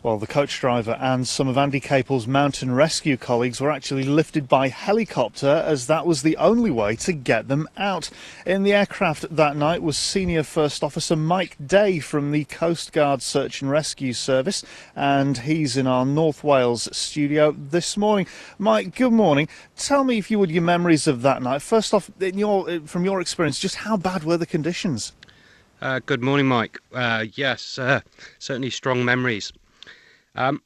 Well, the coach driver and some of Andy Capel's mountain rescue colleagues were actually lifted by helicopter, as that was the only way to get them out. In the aircraft that night was Senior First Officer Mike Day from the Coastguard Search and Rescue Service, and he's in our North Wales studio this morning. Mike, good morning. Tell me, if you would, your memories of that night. First off, from your experience, just how bad were the conditions? Good morning, Mike. Yes, certainly strong memories.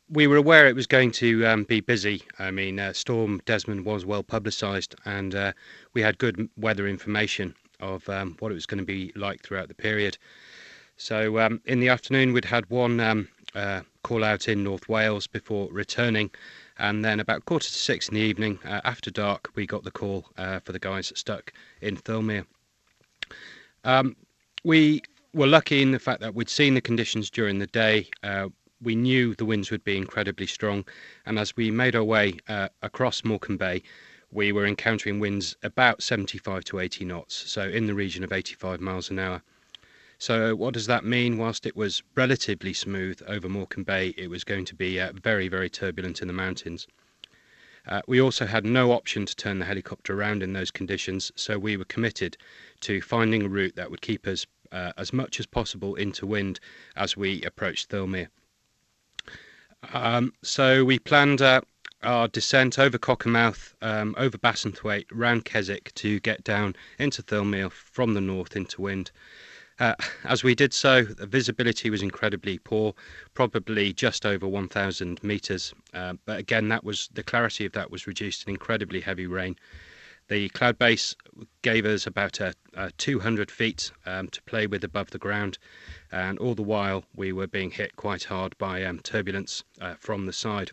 We were aware it was going to be busy. I mean, Storm Desmond was well publicised, and we had good weather information of what it was going to be like throughout the period. So in the afternoon, we'd had one call out in North Wales before returning, and then about 5:45 in the evening, after dark, we got the call for the guys stuck in Thirlmere. We were lucky in the fact that we'd seen the conditions during the day. We knew the winds would be incredibly strong, and as we made our way across Morecambe Bay, we were encountering winds about 75 to 80 knots, so in the region of 85 miles an hour. So what does that mean? Whilst it was relatively smooth over Morecambe Bay, it was going to be very, very turbulent in the mountains. We also had no option to turn the helicopter around in those conditions, so we were committed to finding a route that would keep us as much as possible into wind as we approached Thirlmere. So we planned our descent over Cockermouth, over Bassenthwaite, round Keswick to get down into Thirlmere from the north into wind. As we did so, the visibility was incredibly poor, probably just over 1,000 metres. But again, the clarity of that was reduced in incredibly heavy rain. The cloud base gave us about 200 feet to play with above the ground, and all the while we were being hit quite hard by turbulence from the side.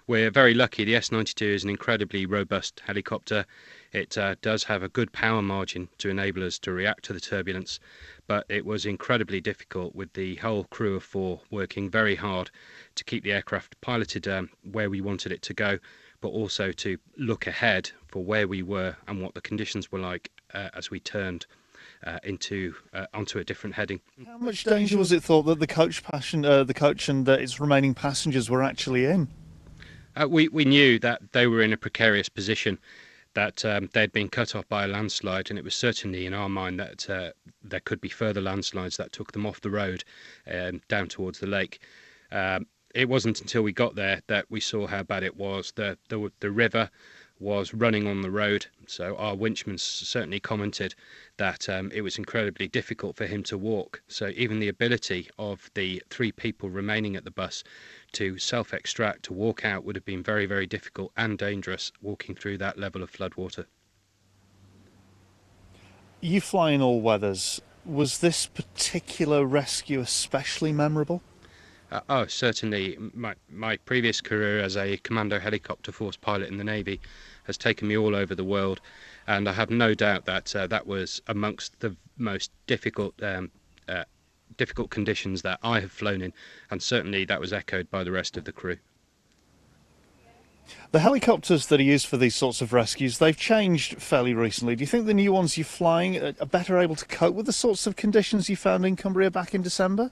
We're very lucky. The S-92 is an incredibly robust helicopter. It does have a good power margin to enable us to react to the turbulence, but it was incredibly difficult with the whole crew of 4 working very hard to keep the aircraft piloted where we wanted it to go, but also to look ahead for where we were and what the conditions were like as we turned onto a different heading. How much danger was it thought that the coach and its remaining passengers were actually in? We knew that they were in a precarious position, that they'd been cut off by a landslide, and it was certainly in our mind that there could be further landslides that took them off the road down towards the lake. It wasn't until we got there that we saw how bad it was. The river was running on the road, so our winchman certainly commented that it was incredibly difficult for him to walk. So even the ability of the 3 people remaining at the bus to self-extract, to walk out, would have been very, very difficult and dangerous walking through that level of floodwater. You fly in all weathers. Was this particular rescue especially memorable? Certainly. My previous career as a Commando Helicopter Force pilot in the Navy has taken me all over the world, and I have no doubt that that was amongst the most difficult conditions that I have flown in, and certainly that was echoed by the rest of the crew. The helicopters that are used for these sorts of rescues, they've changed fairly recently. Do you think the new ones you're flying are better able to cope with the sorts of conditions you found in Cumbria back in December?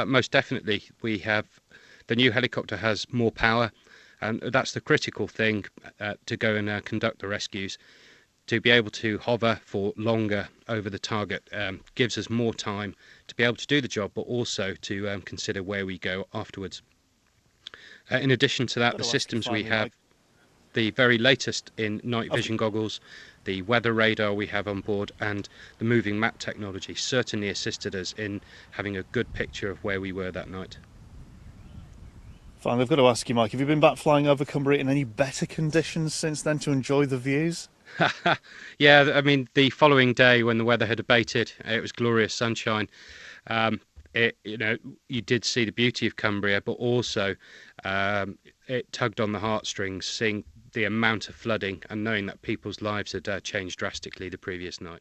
Most definitely. The new helicopter has more power, and that's the critical thing to go and conduct the rescues. To be able to hover for longer over the target gives us more time to be able to do the job, but also to consider where we go afterwards. In addition to that, the systems we have, the very latest in night vision goggles, the weather radar we have on board, and the moving map technology certainly assisted us in having a good picture of where we were that night. Fine, I've got to ask you, Mike, have you been back flying over Cumbria in any better conditions since then to enjoy the views? Yeah, I mean, the following day when the weather had abated, it was glorious sunshine. You did see the beauty of Cumbria, but also it tugged on the heartstrings, seeing the amount of flooding and knowing that people's lives had changed drastically the previous night.